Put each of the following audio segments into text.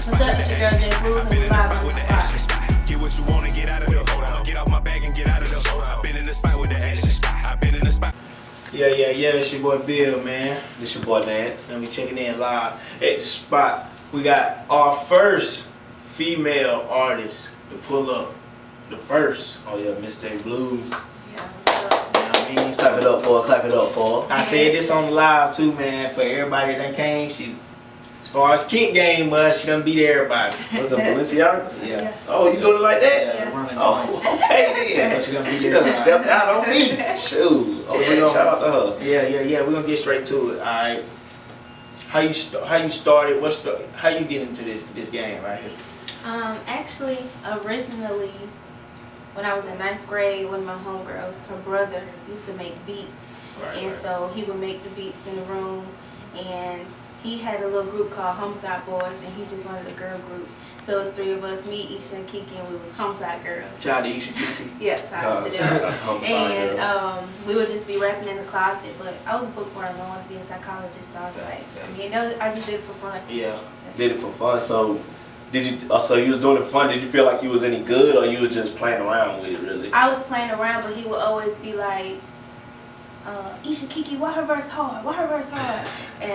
What's up, it's your girl J Bluez, and we live on the spot. Get what you want and get out of there. Get off my bag and get out of there. I've been in the spot with the action. I've been in the spot. Yeah, it's your boy Bill, man. This your boy Lance. And we checking in live at the spot. We got our first female artist to pull up. The first. Oh yeah, Miss J Bluez. Yeah, what's up? You know what I mean? Clap it up for her, clap it up for her. I said this on live too, man. For everybody that came, she, as far as kick game, but she gonna beat everybody. What's up, Balenciaga? Yeah. Oh, you doing it like that? Yeah, running Oh, okay then. So she gonna beat She done everybody. stepped out on me. Shoot. Okay, gonna- shout out to her. Yeah. We're gonna get straight to it. All right. How you started? How you get into this game right here? Actually, originally, when I was in 9th grade, one of my homegirls, her brother used to make beats. And so he would make the beats in the room, and he had a little group called Homicide Boys, and he just wanted a girl group. So it was 3 of us, me, Isha, and Kiki, and we was Homicide Girls. Child that you should Kiki. Yeah, shout out to them. Homicide Girls. And we would just be rapping in the closet, but I was a bookworm. I wanted to be a psychologist, so I was like, I just did it for fun. Yeah. Did it for fun. So, did you? So you was doing it for fun. Did you feel like you was any good, or you was just playing around with it, really? I was playing around, but he would always be like, Isha, Kiki, why her verse hard? Why her verse hard?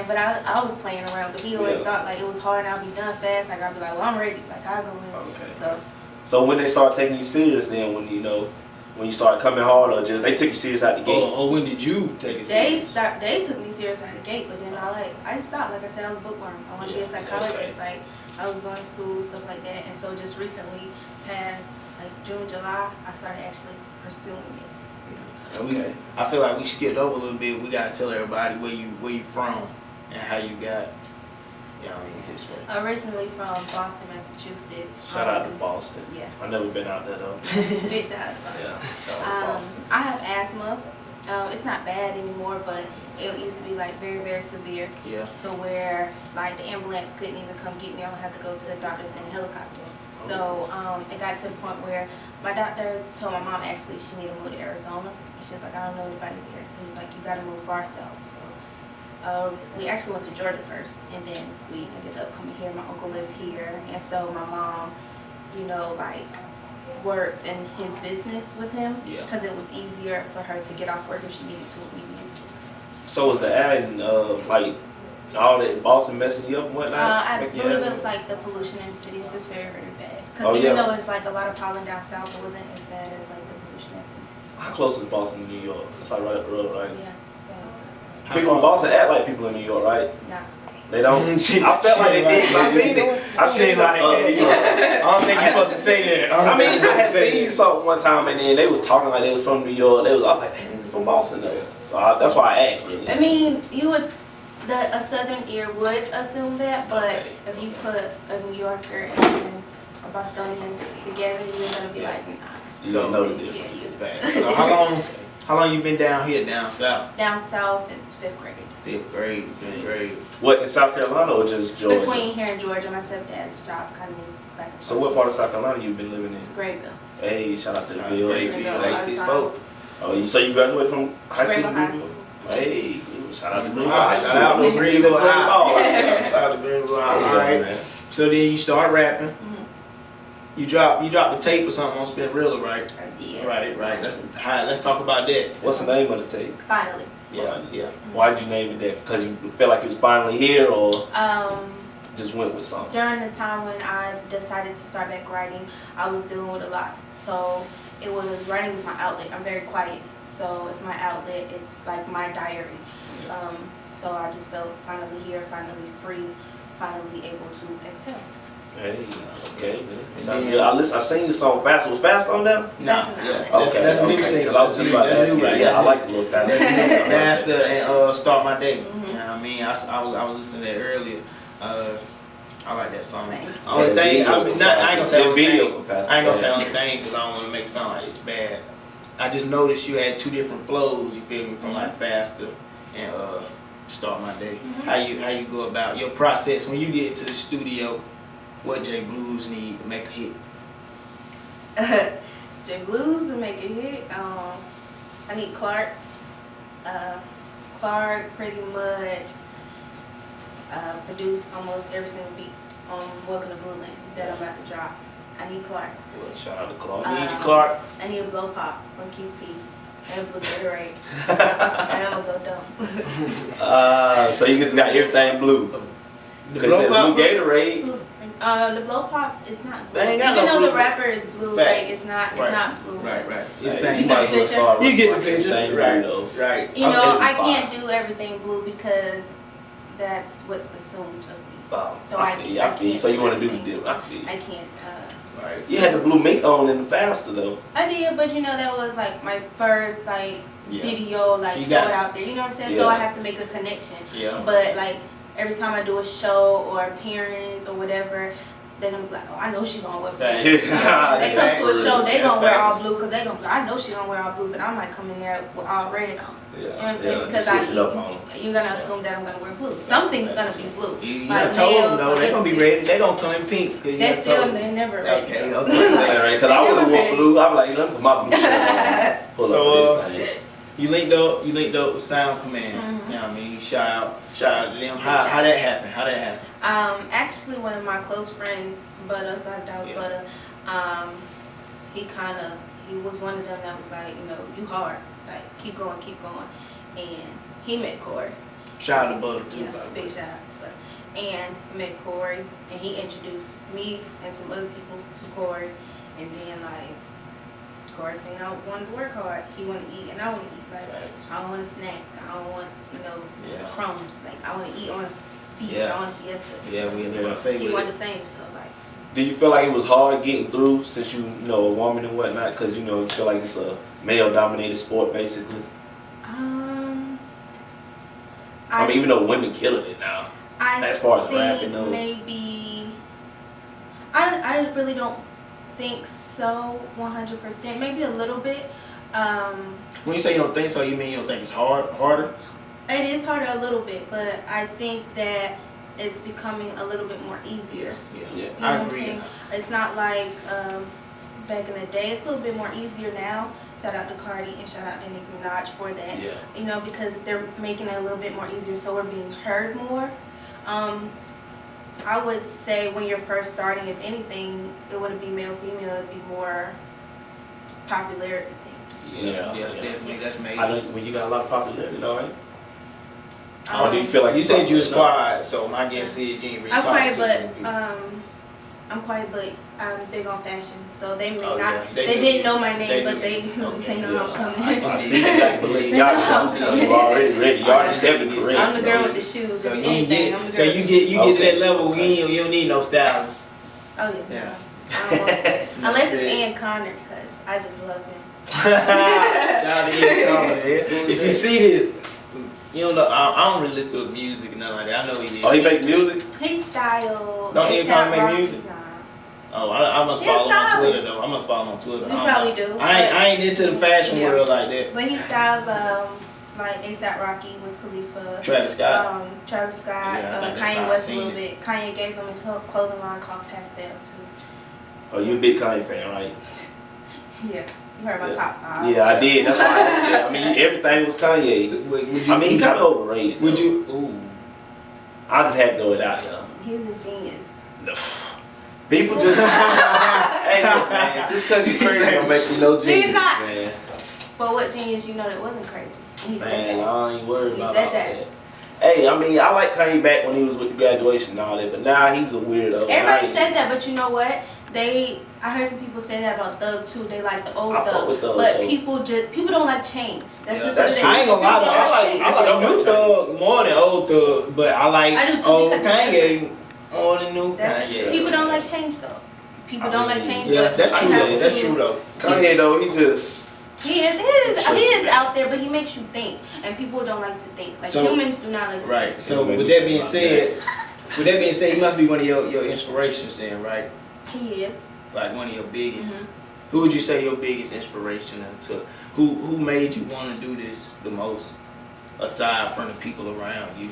But I was playing around, but he always thought like it was hard and I'll be done fast. Like I'll be like, well, I'm ready. Like I'll go in. Okay. So when they start taking you serious, then when you start coming hard, or just they took you serious out the gate? Or when did you take it serious? They took me serious out the gate, but then I just thought, like I said, I was a bookworm. I want to be a psychologist. Like I was going to school, stuff like that. And so just recently, past like June, July, I started actually pursuing it. Okay. I feel like we skipped over a little bit. We gotta tell everybody where you from and how you got. This way. Originally from Boston, Massachusetts. Shout out to Boston. Yeah. I've never been out there though. Big shout out to Boston. Yeah. Shout out to Boston. I have asthma. It's not bad anymore, but it used to be like very, very severe. Yeah. To where like the ambulance couldn't even come get me. I would have to go to the doctors in a helicopter. So it got to the point where my doctor told my mom actually she needed to move to Arizona. And she was like, I don't know anybody there. So he was like, you got to move far south. So we actually went to Georgia first, and then we ended up coming here. My uncle lives here, and so my mom, like worked in his business with him because it was easier for her to get off work if she needed to with me being sick. So was the ad and like all that Boston messing you up and whatnot? I believe it was like the pollution in the city is just very, very bad. Because even though there's like a lot of pollen down south, it wasn't as bad as like the pollution that's in the city. How close is Boston to New York? It's like right up the road, right? Yeah. People in Boston act like people in New York, right? Nah. They don't. I felt like they did. I seen it. I seen like I don't think you're supposed to say that. I mean, I had seen something one time, and then they was talking like they was from New York. I was like, hey, they from Boston though. So that's why I asked. Really. I mean, a southern ear would assume that, but if you put a New Yorker and a Bostonian together, you're gonna be like, nah. You don't know the difference. Yeah, So how long you been down here, down south? Down south since 5th grade. 5th grade. What, in South Carolina or just Georgia? Between here and Georgia, my stepdad's job kind of moved back and forth. So what part of South Carolina you been living in? Grayville. Hey, shout out to the Grayville. Bill. Oh, so you graduated from high school? Grayville High School. Hey, shout out to Grayville High High School. Shout out to Grayville High. Shout out to Grayville High. All right. So then you start rapping. Mm-hmm. You dropped the tape or something on Spin Real, right? Yeah. Right. Let's talk about that. What's the name of the tape? Finally. Yeah. Why did you name it that? Because you felt like it was finally here, or Um. just went with something? During the time when I decided to start back writing, I was dealing with a lot. So writing is my outlet. I'm very quiet. So it's my outlet. It's like my diary. So I just felt finally here, finally free, finally able to exhale. Hey, okay. Sound good. I seen the song Fast. Was Fast on there? Nah, Okay, that's new okay. single. 'Cause I was just about to ask you. Right? Yeah, I like the little Fast. Faster and Start My Day. Mm-hmm. You know what I mean? I was listening to that earlier. I like that song. Thank you. Only thing, I ain't gonna say the only video thing. for Fast. I ain't gonna say only thing because I don't want to make it sound like it's bad. I just noticed you had 2 different flows. You feel me? From like Faster and Start My Day. Mm-hmm. How you go about your process when you get into the studio? What J Bluez need to make a hit? J Bluez to make a hit. I need Clark. Clark pretty much produced almost every single beat. Welcome to Blue Land that I'm about to drop. I need Clark. Well, shout out to Clark. Need you, Clark. I need a blow pop from QT and a blue Gatorade. And I'm gonna go dumb. So you just got everything blue. The Cause blow that pop, blue Gatorade. The blow pop is not blue. They ain't got Even no though blue. the rapper is blue, Facts. like it's not blue. Right. Hey, It's You saying get the picture? you get the picture. Right. Right. You know, I Fine. can't do everything blue because that's what's assumed of me. Wow. So I feel you. I feel you. So you want to do the everything. deal? I feel you. I can't. Right. You had the blue mink on in the faster though. I did, but you know that was like my first like Yeah. video, like You throw got it it. out there. You know what I'm saying? So Yeah. I have to make a connection. Yeah. But like every time I do a show or appearance or whatever, they're gonna be like, oh, I know she gonna wear blue. Facts. They come to a show, they gonna wear all Facts. blue because they gonna be like, I know she gonna wear all blue, but I might come in there with all red on. You know what I'm saying? Yeah. Because Switch it up on 'em. you're gonna assume that I'm gonna wear blue. Something's gonna be blue. You Like done told them nails though, or they gonna be lipstick. ready. They gonna come in pink. 'Cause you They done still, told them. they never ready. Okay. Yeah, right. Cause I would have worn blue. I'm like, let me put my blue shirt on. Pull So, up for this thing. You linked up with Sound Command. Mhm. You know what I mean? You shout out to them. How that happened? How that happened? Actually, one of my close friends, Butter, Yeah. Butter, he was one of them that was like, you know, you hard, like keep going, and he met Corey. Shout out to Butter too. Yeah, by the big way. shout out to Butter. And met Corey, and he introduced me and some other people to Corey, and then like Corey said, I wanted to work hard. He wanted to eat, and I want to eat. Like Facts. I don't want to snack. I don't want Yeah. crumbs. Like I want to eat on a feast. Yeah. I want a fiesta. Yeah, we in there He favorite. wanted the same, so like. Do you feel like it was hard getting through since you know a woman and whatnot? Because you feel like it's a male-dominated sport basically. I mean, even though women killing it now. As far as rapping, though. Maybe I really don't think so 100%. Maybe a little bit. When you say you don't think so, you mean you don't think it's harder? It is harder a little bit, but I think that it's becoming a little bit more easier. Yeah. You know I what I'm agree. saying? It's not like back in the day. It's a little bit more easier now. Shout out to Cardi and shout out to Nicki Minaj for that. Yeah. You know, because they're making it a little bit more easier, so we're being heard more. I would say when you're first starting, if anything, it wouldn't be male, female. It'd be more popularity thing. Yeah, definitely. That's major. I know when you got a lot of popularity, though, right? Um, Or do you feel like You said you was quiet? quiet, so my guess is you ain't really I'm talking quiet, to but many people. I'm quiet, but I'm big on fashion. So they may Oh, not. yeah. They They do. didn't know my name, They but do. they Okay, they know yeah. I'm coming. I see you got Balenciaga, so you already ready. You already stepped in the ring. I'm the girl with the shoes. So if you ain't anything, get, I'm the so girl you with get you the get to Okay. that level. You don't need no stylists. shoes. Oh yeah. Yeah. I don't want it. Unless it's Shit. Ian Connor, cause I just love him. Shout out to Ian Connor, yeah. If you see this, you don't know. I don't really listen to music and nothing like that. I know he did. Oh, he make music? He style. Don't Ian Connor make music? Nah. Oh, I must His follow him on stylist. Twitter though. I must follow him on Twitter. You I don't probably know. do, I ain't into the fashion Yeah. world like that. But he styles like ASAP Rocky, Wiz Khalifa. Travis Scott. Travis Scott. Yeah, I think that's how Kanye I West a seen little it. bit. Kanye gave him his whole clothing line called Pastel too. Oh, you a big Kanye fan, right? Yeah. You heard my Yeah. top 5. Yeah, I did. That's why I asked you. I mean, everything was Kanye. So, would you? I mean, he kind of overrated. Would though. you? Ooh. I just had to throw it out there. He's a genius. No. People just, hey, look, man, just because you're crazy don't make you no genius, not. man. But what genius you know that wasn't crazy? He said Man, that. I ain't worried He about said all that. that. Hey, I mean, I like Kanye back when he was with the graduation and all that, but now he's a weirdo. Everybody said that, but you know what? I heard some people say that about Thug too. They like the old I fuck with Thug, Thug, but though. people don't like change. That's Yeah, just that's what it true. I ain't gonna lie though. I like I new Thug more than old Thug, but I like I do too, old because it's Kanye more than new That's, Kanye. people don't like change though. People don't like change. Yeah, but that's true you have though. That's to- true though. Kanye, though, he just... He is out there, but he makes you think, and people don't like to think. Like So- humans do not like to Right. think. So with that being said, he must be one of your inspirations then, right? He is. Like one of your biggest. Mhm. Who would you say your biggest inspiration to? Who made you want to do this the most, aside from the people around you?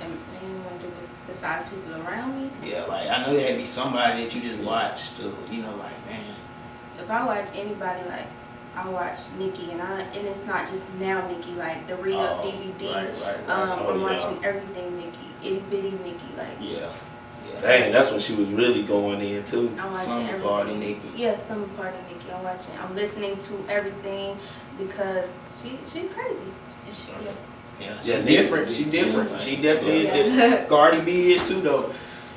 And you want to do this besides people around me? Yeah, like I know there had to be somebody that you just watched, you know, like man. If I watch anybody, like I watch Nicki, and it's not just now Nicki, like the re-up Oh, DVD. right. I'm Oh, yeah. watching everything Nicki. itty bitty Nikki, like. Yeah. Dang, that's when she was really going in too. I'm watching Slumber everything. Party Nikki. Yeah, Slumber Party Nikki. I'm watching. I'm listening to everything because she's crazy. Yeah, Yeah, she Nikki. different. She different. Yeah. She definitely Yeah. different. Cardi B is too though.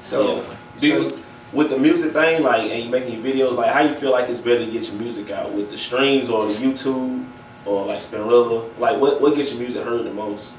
So, Yeah. Do you, with the music thing, like, and you making videos, like, how you feel like it's better to get your music out with the streams or the YouTube or like Spinrilla? Like, what gets your music heard the most?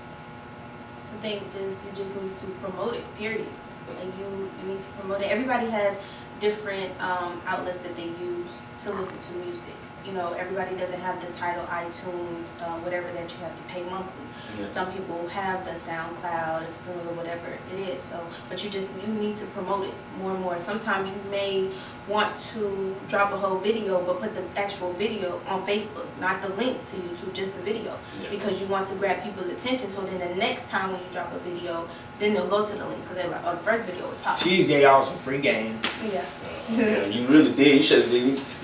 I think you just need to promote it. Period. Like you need to promote it. Everybody has different outlets that they use to listen to music. You know, everybody doesn't have the title iTunes, whatever that you have to pay monthly. Yeah. Some people have the SoundCloud, the Spinrilla, whatever it is. So, but you need to promote it more and more. Sometimes you may want to drop a whole video, but put the actual video on Facebook, not the link to YouTube, just the video, because you want to grab people's attention. So then the next time when you drop a video, then they'll go to the link because they're like, oh, the first video was popular. She's gave y'all some free game. Yeah. Yeah, you really did. You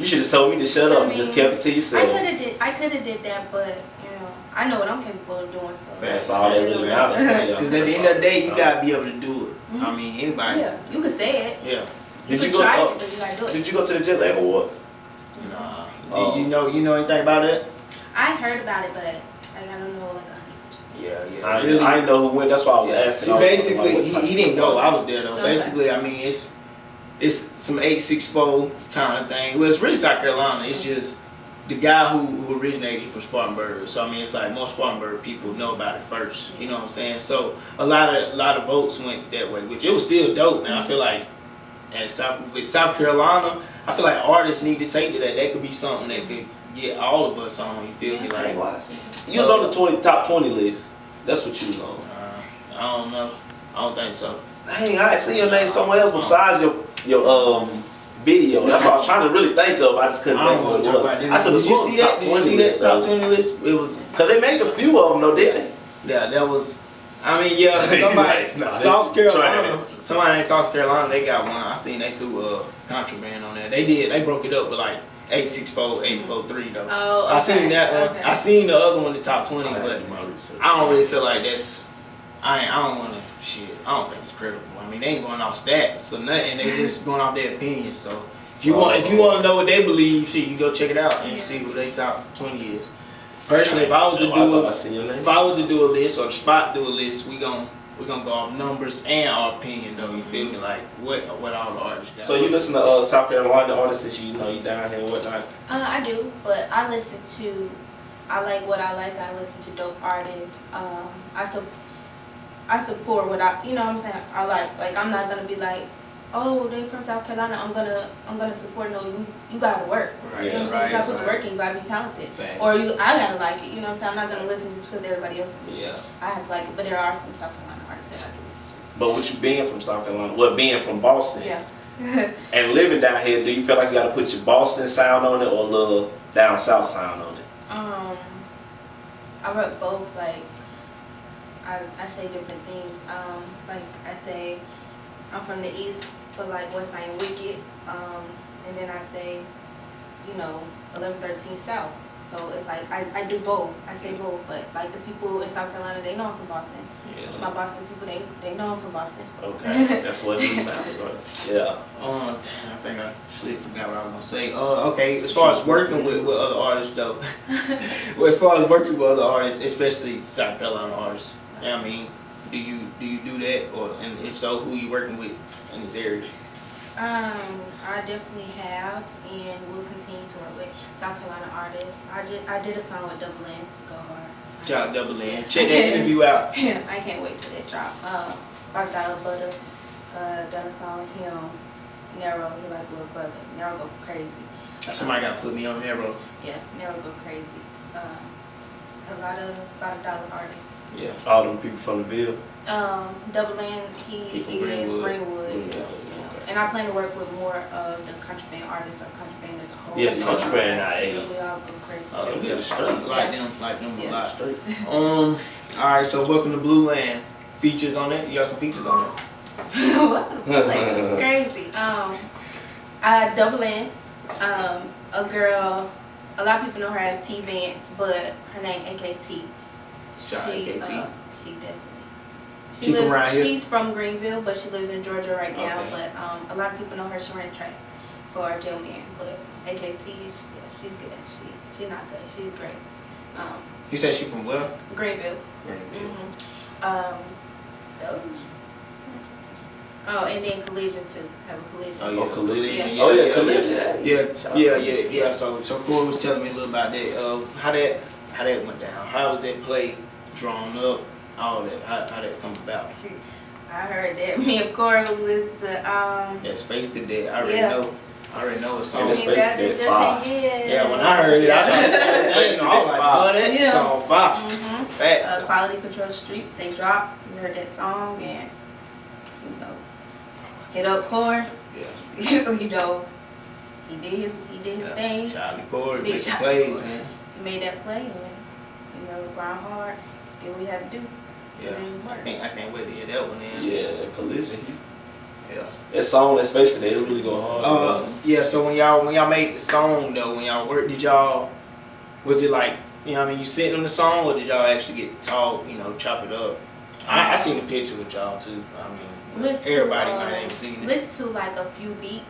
should have told me to shut up and just kept it to yourself. I could have did that, but you know, I know what I'm capable of doing. So That's all that really matters. Because at the end of the day, you gotta be able to do it. Mhm. I mean, anybody. Yeah, you could say it. Yeah. You Did could you go try up? it, but you gotta do it. Did you go to the Jet Lag Award? Nah. Oh. You know anything about it? I heard about it, but like, I don't know like 100%. Yeah. I didn't know who went. That's why I was asking. See, I was basically, like, what type he of- didn't go. I was there though. Okay. Basically, I mean, it's some 864 kind of thing. Well, it's really South Carolina. It's just the guy who originated from Spartanburg. So I mean, it's like most Spartanburg people know about it first. You know what I'm saying? So a lot of votes went that way, which it was still dope. And I feel like with South Carolina, I feel like artists need to take to that. That could be something that could get all of us on. You feel me? Like You was on the top 20 list. That's what you was on. I don't know. I don't think so. Dang, I ain't seen your name somewhere else besides your video. That's what I was trying to really think of. I just couldn't I think don't of want to what talk it about was. that. I could have Did you sworn see the that? top Did you 20 see that list. top 20 list? It was Because they made a few of them, though, didn't they? yeah. That was. I mean, yeah. Somebody, Nah, they South Carolina. trash. Somebody in South Carolina, they got one. I seen they threw contraband on there. They did. They broke it up with like 864, 843 though. Oh, okay. I seen that one. Okay. I seen the other one, the top 20, I but do my research. I don't really feel like that's. I don't want to shit. I don't think it's credible. I mean, they ain't going off stats or nothing. They just going off their opinion. So if you want to know what they believe, shit, you go check it out and see who they top 20 is. Personally, if I was to do a list or the spot do a list, we gonna go off numbers and our opinion though. You feel me? Like what all the artists got. So you listen to South Carolina artists since you know you down here and whatnot? I do, but I listen to. I like what I like. I listen to dope artists. I support what you know what I'm saying. I like I'm not gonna be like, oh, they from South Carolina. I'm gonna support. No, you gotta work. Right, You know what I'm saying? You gotta put the right. work in. You gotta be talented. Facts. Or I gotta like it. You know what I'm saying? I'm not gonna listen just because everybody else is listening. Yeah. I have to like it, but there are some South Carolina artists that I do listen But with you being from South Carolina, being from Boston, to. Yeah. and living down here, do you feel like you got to put your Boston sound on it or a little down south sound on it? I wrote both. Like I say different things. Like I say I'm from the East, but like West Side Wicked. And then I say, 1113 South. So it's like I do both. I say both, but like the people in South Carolina, they know I'm from Boston. Yeah. My Boston people, they know I'm from Boston. Okay, that's what it matters, right? Yeah. Damn, I think I actually forgot what I was gonna say. Okay, as far as working with other artists though, well, as far as working with other artists, especially South Carolina artists, I mean, do you do that, and if so, who you working with in this area? I definitely have, and will continue to work with South Carolina artists. I did a song with Double N, Go Hard. Shout out Double N. Check that interview out. I can't wait for that drop. $5 Butter, done a song with him. Nero, he like little brother. Nero go crazy. Somebody gotta put me on Nero. Yeah, Nero go crazy. A lot of dollar artists. Yeah. All them people from the Ville. Double N, he from is Greenwood. Greenwood. Yeah. And I plan to work with more of the country band artists or country band as a whole. Yeah, the country band, We all go crazy. Oh, yeah, straight. Like them a Yeah. lot. Straight. Alright, so welcome to Blue Land. Features on it? You got some features on it? What the fuck? Crazy. I Double N, a girl, a lot of people know her as T Vance, but her name AKT. Shout out AKT. She definitely She from around here? She's from Greenville, but she lives in Georgia right now. Okay. But a lot of people know her. She ran track for our jailman. But AKT, she's good. She's not good. She's great. You said she from where? Greenville. Greenville. Oh, and then Collision too. Have a Collision. Oh yeah, Collision. Yeah. Oh yeah, Collision. Yeah. So Corey was telling me a little about that. How that went down. How was that play drawn up? All that. How that come about? I heard that. Me and Corey listened to Yeah, Space Cadet. I already know a song. Yeah, Space Cadet fire. Yeah, when I heard it, I was like, oh, that song fire. Facts. Quality Control the Streets. They dropped. We heard that song and hit up Corey. Yeah. He did his thing. Charlie Corey, Big big shot plays, Corey. man. He made that play and grind hard. Did what we had to do. Yeah, I can't wait to hear that one. Yeah, Collision. Yeah. That song, that Space Cadet, it really go hard. Yeah. So when y'all made the song though, when y'all worked, was it like, you know what I mean, you sitting on the song, or did y'all actually get taught, chop it up? I seen the picture with y'all too. I mean, everybody might ain't seen it. Listen to like a few beats.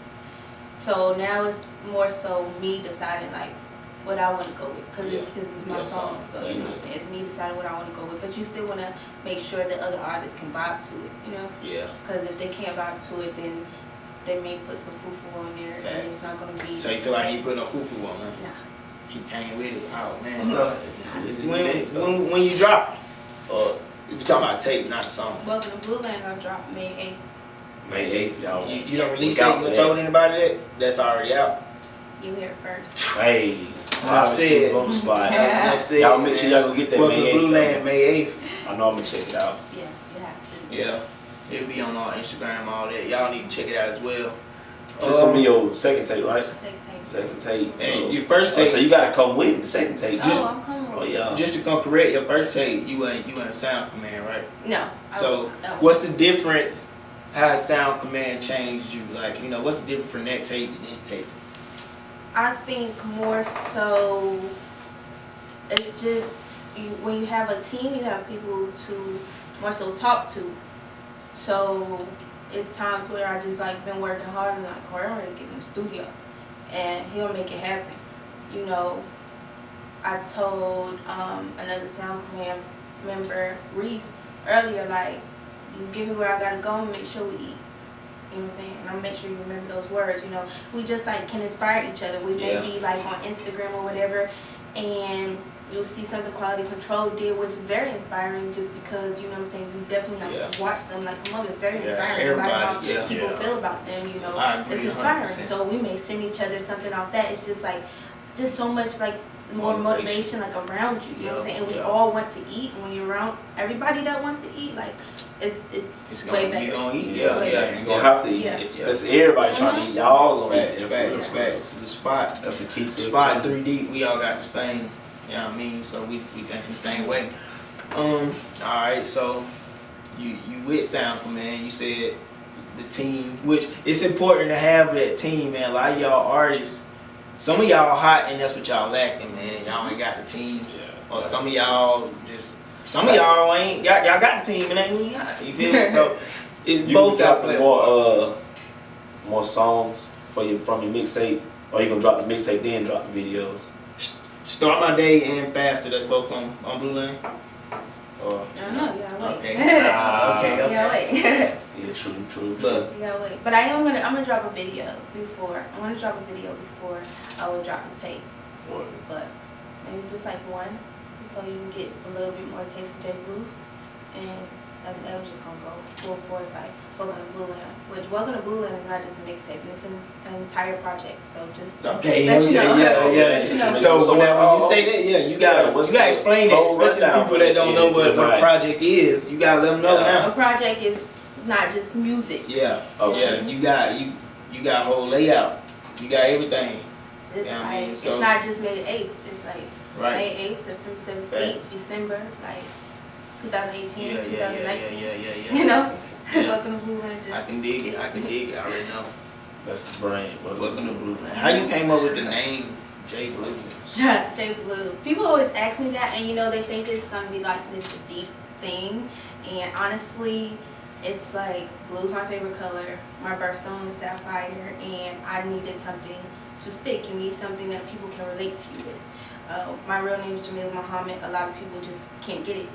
So now it's more so me deciding like what I want to go with, because this is my song. So it's me deciding what I want to go with. But you still want to make sure the other artists can vibe to it, Yeah. Because if they can't vibe to it, then they may put some foo-foo on there, and it's not gonna be. So you feel like he put no foo-foo on, huh? Nah. He came with it. Oh man. So when you drop, you talking about tape, not the song. Welcome to Blue Land gonna drop May 8th. May 8th, y'all. You don't release that? You told anybody that? That's already out. You hear it first. Hey, Enough said. on the spot. Enough said, Y'all make sure y'all go get that Welcome May to 8th. Blue Land, May 8th. I know I'm gonna check it out. Yeah, you have to. Yeah. It'll be on our Instagram, all that. Y'all need to check it out as well. This gonna be your second tape, right? Second tape. Second tape. And your first tape. So you gotta come with the second tape. I'm coming. Oh yeah. Just to come correct, your first tape, you ain't Sound Command, right? No. So what's the difference? How Sound Command changed you? Like, what's the difference from that tape to this tape? I think more so, it's just when you have a team, you have people to more so talk to. So it's times where I just like been working hard and like, Corey, I'm ready to get in the studio, and he'll make it happen. I told another Sound Command member, Reese, earlier, like, you give me where I gotta go and make sure we eat. You know what I'm saying? And I'll make sure you remember those words. We just like can inspire each other. We may be like on Instagram or whatever, and you'll see something Quality Control did, which is very inspiring, just because, you know what I'm saying, you definitely have to watch them. Like, come on, it's very inspiring. No matter how people feel about them, it's inspiring. 100%. So we may send each other something off that. It's just like, just so much like more motivation like around you. You know what I'm saying? And we all want to eat. And when you're around everybody that wants to eat, like, it's way better. You're gonna eat. You're gonna have to eat. That's everybody trying to eat. Y'all all gonna eat. Facts. The spot. That's the key to it. Spot 3 deep. We all got the same. You know what I mean? So we think the same way. Alright, so you with Sound Command, you said the team, which it's important to have that team, man. A lot of y'all artists, some of y'all hot and that's what y'all lacking, man. Y'all ain't got the team. Or some of y'all ain't y'all got the team and ain't even hot. You feel me? So it's both out there. More songs from your mixtape, or you gonna drop the mixtape then drop the videos? Start My Day and Faster, that's both on Blue Land? Or I don't know, you gotta wait. Okay. You gotta wait. Yeah, true. But you gotta wait. But I'm gonna drop a video before. I wanna drop a video before I will drop the tape. But maybe just like one, so you can get a little bit more taste of J Bluez, and that was just gonna go full force, like Welcome to Blue Land. Which Welcome to Blue Land is not just a mixtape, and it's an entire project. So just let you know. Yeah. So when you say that, you gotta explain that, especially to people that don't know what a project is. You gotta let them know now. A project is not just music. Yeah. You got a whole layout. You got everything. It's like it's not just May 8th. It's like May 8th, September 17th, December, like 2018, 2019. Welcome to Blue Land. I can dig it. I already know. That's the brand. Welcome to Blue Land. How you came up with the name J Bluez? J Bluez. People always ask me that, and they think it's gonna be like this deep thing. And honestly, it's like blue's my favorite color. My birthstone is sapphire, and I needed something to stick. You need something that people can relate to you with. My real name is Jamila Muhammad. A lot of people just can't get it.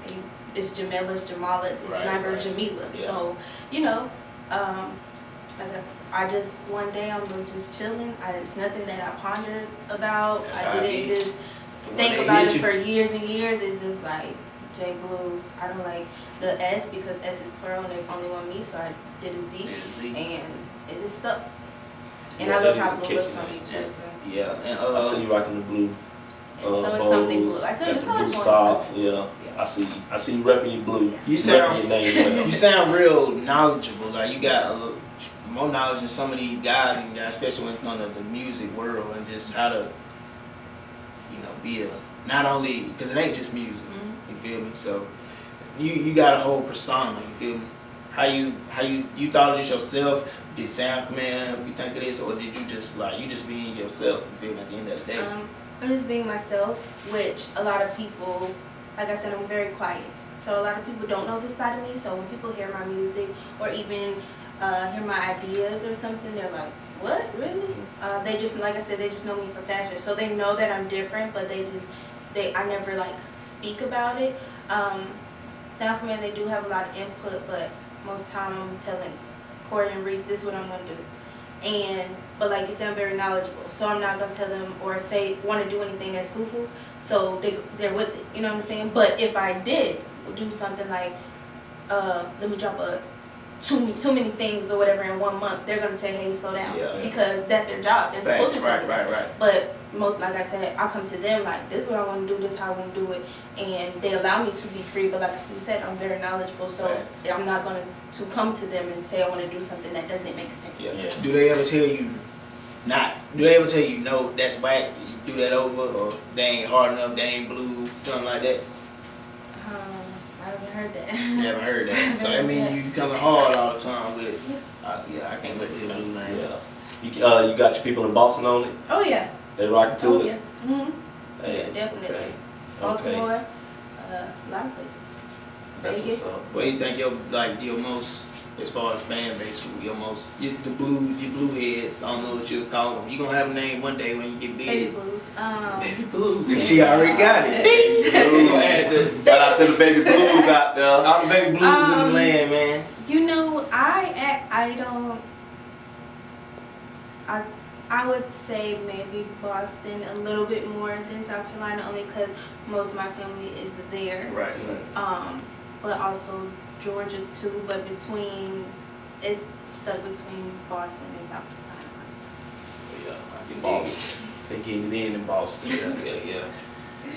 It's Jamila, it's Jamala, it's never Jamila. Yeah. So, you know, I just, one day I was just chilling. It's nothing that I pondered about. I didn't just think about it for years and years. It's just like J Bluez. I don't like the S because S is plural and there's only one me, so I did a Z. And it just stuck. And I love how blue looks on me too. So. Yeah, and I see you rocking the blue. So it's something blue. I told you, it's blue socks. Yeah. I see you repping your blue. You sound real knowledgeable. Like you got more knowledge than some of these guys, and especially when it comes to the music world and just how to, be not only because it ain't just music. You feel me? So you got a whole persona. You feel me? How you thought of this yourself? Did Sound Command help you think of this, or did you just being yourself? You feel me? At the end of the day, I'm just being myself, which a lot of people, like I said, I'm very quiet. So a lot of people don't know this side of me. So when people hear my music or even hear my ideas or something, they're like, "What? Really?" They just, like I said, they just know me for fashion. So they know that I'm different, but I never like speak about it. Sound Command, they do have a lot of input, but most of the time I'm telling Corey and Reese, this is what I'm gonna do. But like you said, I'm very knowledgeable, so I'm not gonna tell them or want to do anything that's foo-foo. So they're with it, you know what I'm saying? But if I did do something like, let me drop too many things or whatever in 1 month, they're gonna say, hey, slow down, because that's their job. They're supposed to tell me that. Right. But most, like I said, I come to them like, this is what I want to do, this is how I want to do it, and they allow me to be free. But like you said, I'm very knowledgeable, so I'm not going to come to them and say I want to do something that doesn't make sense. Yeah. Do they ever tell you no, that's whack, you do that over, or they ain't hard enough, they ain't blues, something like that? I haven't heard that. You haven't heard that. So that means you coming hard all the time with it. I can't wait to hear blue name. Yeah. You got your people in Boston on it? Oh yeah. They rocking to it? Yeah. Yeah, definitely. Okay. Baltimore, a lot of places. That's Vegas. what's up. What do you think your most, as far as fan base, your blue heads, I don't know what you'll call them. You gonna have a name one day when you get big. Baby Blues. Baby Blues. She already got it. Shout out to the Baby Blues out there. All the Baby Blues in the land, man. You know, I would say maybe Boston a little bit more than South Carolina, only because most of my family is there. Right. But also Georgia too. But it's stuck between Boston and South Carolina, honestly. Yeah, I can Boston. They getting it in Boston. Yeah.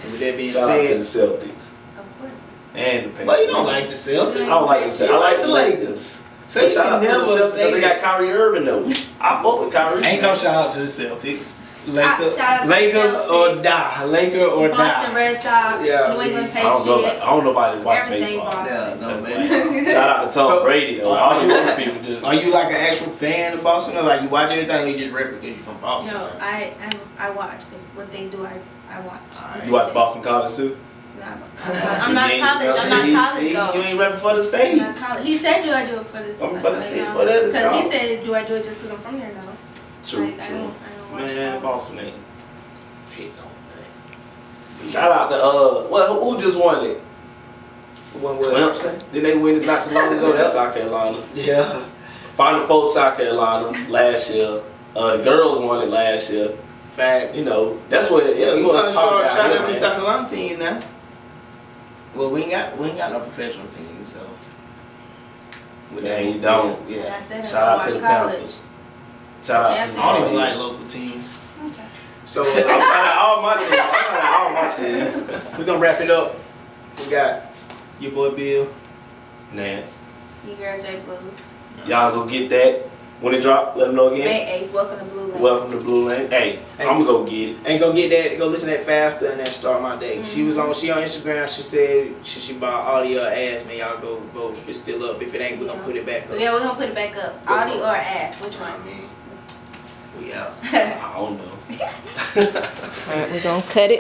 And with that being Shout out to said, the Celtics. Of course. And the Patriots. well, you don't like the Celtics. I don't like the Celtics. I like the Lakers. So you shout out to the never Celtics say because they got Kyrie Irving though. I fuck with Kyrie. Ain't no shout out to the Celtics. Shout out to Laker the or Celtics. die. Laker or die. Boston Red Sox, Yeah. New England I don't Patriots. know nobody watch Everything baseball. Boston. Yeah, no man. Shout out to Tom Brady though. All you other people just. Are you like an actual fan of Boston, or like you watch everything, or you just rep because you from Boston? No, I watch what they do. I watch. Alright. You watch Boston College too? I'm not college. I'm not college You though. ain't repping for the state. I'm not college. He said, "Do I do it for the?" I'm for the state for that. Because he said, "Do I do it just because I'm from here?" No. True, Like, I don't watch Man, college. Boston ain't. Hate no man. Shout out to who just won it? Clemson. Did they win it not too long ago? That's South Carolina. Yeah. Final Four South Carolina last year. The girls won it last year. Fact. You know, that's what it is. Yeah, You we want gotta to talk shout out about the it, South Carolina team now. Well, we ain't got no professional team, so. Yeah, you don't. Like Yeah. I said, Shout out I to the watch college. Panthers. Shout out to the I don't even like Panthers. local teams. Okay. So I'm trying to all my teams. I'm trying to all my teams. we're gonna wrap it up. We got your boy Bill. Nance. Your girl J Bluez. Y'all go get that. When it drop, let them know again. May 8th. Welcome to Blue Lane. Welcome to Blue Lane. Hey, I'm gonna go get it. And go get that, go listen to that faster and then start my day. She on Instagram, she said she bought Audio ass, man. Y'all go vote if it's still up. If it ain't, we're gonna put it back up. Yeah, we're gonna put it back up. Audi or ass? Which one? We out. I don't know. Alright, we're gonna cut it.